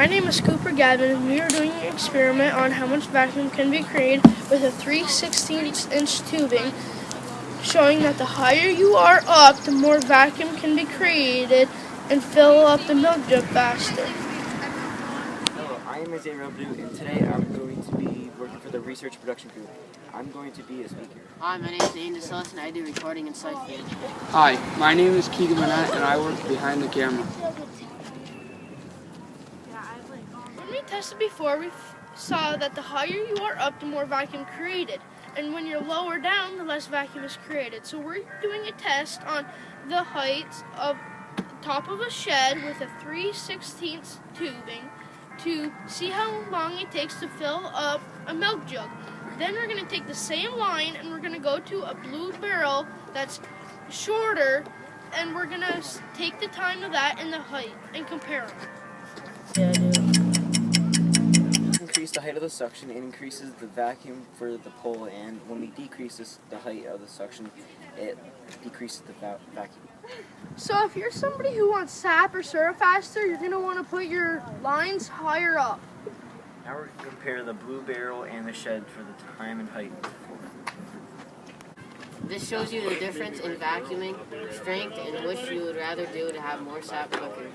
name is Cooper Gavin, and we are doing an experiment on how much vacuum can be created with a 3/16-inch tubing, showing that the higher you are up, the more vacuum can be created and fill up the milk jug faster. Hello, I am Isaiah Blue, and today I'm going to be working for the research production group. I'm going to be a speaker. Hi, my name is Aiden DeSauce, and I do recording and siphoning. Hi, my name is Keegan Manette, and I work behind the camera. When we tested before, we saw that the higher you are up, the more vacuum created. And when you're lower down, the less vacuum is created. So we're doing a test on the height of the top of a shed with a 3/16 tubing to see how long it takes to fill up a milk jug. Then we're going to take the same line and we're going to go to a blue barrel that's shorter, and we're going to take the time of that and the height and compare them. Increase the height of the suction, it increases the vacuum for the pull, and when we decrease the height of the suction, it decreases the vacuum. So if you're somebody who wants sap or syrup faster, you're going to want to put your lines higher up. Now we're going to compare the blue barrel and the shed for the time and height. This shows you the difference in vacuuming strength and which you would rather do to have more sap quicker.